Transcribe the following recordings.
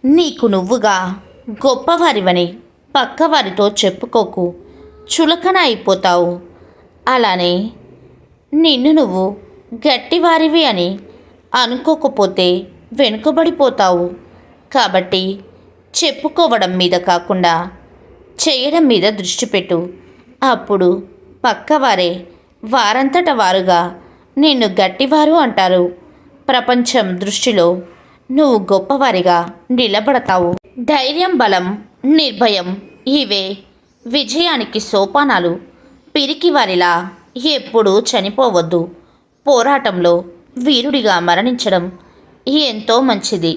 నీకు నువ్వుగా గొప్పవారివని పక్కవారితో చెప్పుకోకు, చులకన అయిపోతావు. అలానే నిన్ను నువ్వు గట్టివారివి అని అనుకోకపోతే వెనుకబడిపోతావు. కాబట్టి చెప్పుకోవడం మీద కాకుండా చేయడం మీద దృష్టి పెట్టు. అప్పుడు పక్కవారే వారంతట వారుగా నిన్ను గట్టివారు అంటారు. ప్రపంచం దృష్టిలో నువ్వు గొప్పవారిగా నిలబడతావు. ధైర్యం, బలం, నిర్భయం ఇవే విజయానికి సోపానాలు. పిరికివారిలా ఎప్పుడూ చనిపోవద్దు. పోరాటంలో వీరుడిగా మరణించడం ఎంతో మంచిది.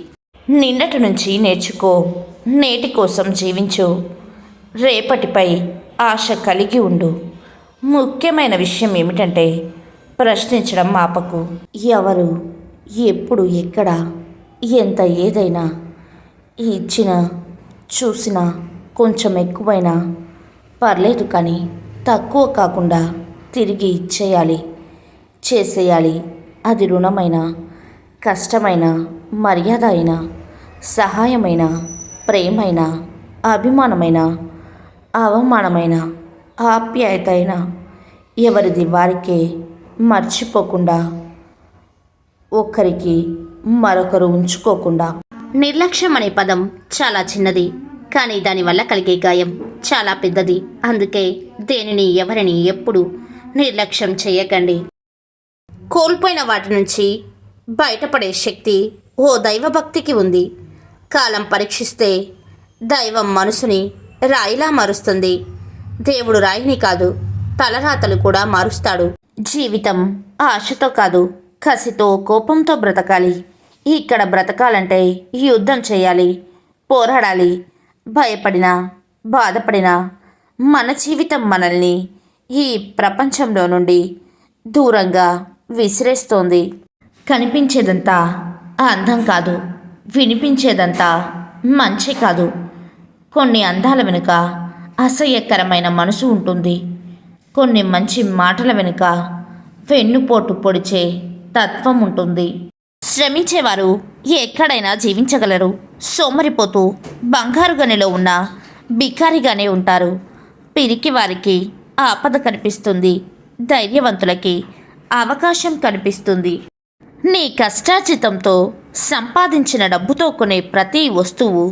నిన్నటి నుంచి నేర్చుకో, నేటి కోసం జీవించు, రేపటిపై ఆశ కలిగి ఉండు. ముఖ్యమైన విషయం ఏమిటంటే ప్రశ్నించడం ఆపకు. ఎవరు, ఎప్పుడు, ఎక్కడ, ఎంత ఏదైనా ఇచ్చినా చూసినా కొంచెం ఎక్కువైనా పర్లేదు, కానీ తక్కువ కాకుండా తిరిగి ఇచ్చేయాలి, చేసేయాలి. అది రుణమైన, కష్టమైన, మర్యాద అయినా, సహాయమైన, ప్రేమైన, అభిమానమైన, అవమానమైన, ఆప్యాయత అయినా ఎవరిది వారికే మర్చిపోకుండా, ఒక్కరికి మరొకరు ఉంచుకోకుండా. నిర్లక్ష్యం అనే పదం చాలా చిన్నది, కానీ దానివల్ల కలిగే గాయం చాలా పెద్దది. అందుకే దేనిని, ఎవరిని ఎప్పుడు నిర్లక్ష్యం చేయకండి. కోల్పోయిన వాటి నుంచి బయటపడే శక్తి ఓ దైవభక్తికి ఉంది. కాలం పరీక్షిస్తే దైవం మనసుని రాయిలా మారుస్తుంది. దేవుడు రాయిని కాదు, తలరాతలు కూడా మారుస్తాడు. జీవితం ఆశతో కాదు, కసితో, కోపంతో బ్రతకాలి. ఇక్కడ బ్రతకాలంటే యుద్ధం చేయాలి, పోరాడాలి. భయపడినా, బాధపడినా మన జీవితం మనల్ని ఈ ప్రపంచంలో నుండి దూరంగా విసిరేస్తోంది. కనిపించేదంతా అందం కాదు, వినిపించేదంతా మంచి కాదు. కొన్ని అందాల వెనుక అసహ్యకరమైన మనసు ఉంటుంది. కొన్ని మంచి మాటల వెనుక వెన్నుపోటు పొడిచే తత్వం ఉంటుంది. శ్రమించేవారు ఎక్కడైనా జీవించగలరు. సోమరిపోతూ బంగారు గనిలో ఉన్న బికారిగానే ఉంటారు. పిరికి వారికి ఆపద కనిపిస్తుంది, ధైర్యవంతులకి అవకాశం కనిపిస్తుంది. నీ కష్టార్జితంతో సంపాదించిన డబ్బుతో కొనే ప్రతి వస్తువు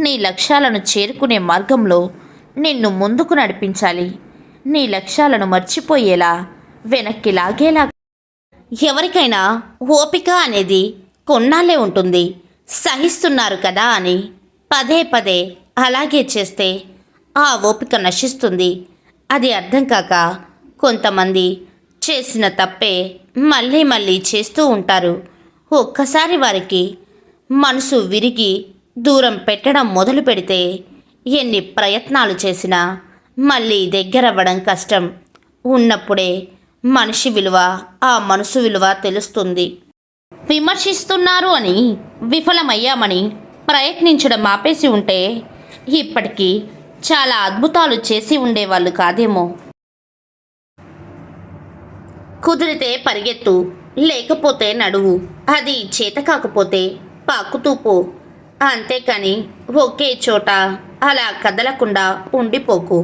నీ లక్ష్యాలను చేరుకునే మార్గంలో నిన్ను ముందుకు నడిపించాలి. నీ లక్ష్యాలను మర్చిపోయేలా, వెనక్కి లాగేలా. ఎవరికైనా ఓపిక అనేది కొన్నాళ్ళే ఉంటుంది. సహిస్తున్నారు కదా అని పదే పదే అలాగే చేస్తే ఆ ఓపిక నశిస్తుంది. అది అర్థం కాక కొంతమంది చేసిన తప్పే మళ్ళీ మళ్ళీ చేస్తూ ఉంటారు. ఒక్కసారి వారికి మనసు విరిగి దూరం పెట్టడం మొదలు పెడితే ఎన్ని ప్రయత్నాలు చేసినా మళ్ళీ దగ్గరవ్వడం కష్టం. ఉన్నప్పుడే మనిషి విలువ, ఆ మనసు విలువ తెలుస్తుంది. విమర్శిస్తున్నారు అని, విఫలమయ్యామని ప్రయత్నించడం ఆపేసి ఉంటే ఇప్పటికీ చాలా అద్భుతాలు చేసి ఉండేవాళ్ళు కాదేమో. కుదిరితే పరిగెత్తు, లేకపోతే నడువు. అది చేత కాకపోతే పాకుతూ పో. అంతేకాని ఒకే చోట అలా కదలకుండా ఉండిపోకు.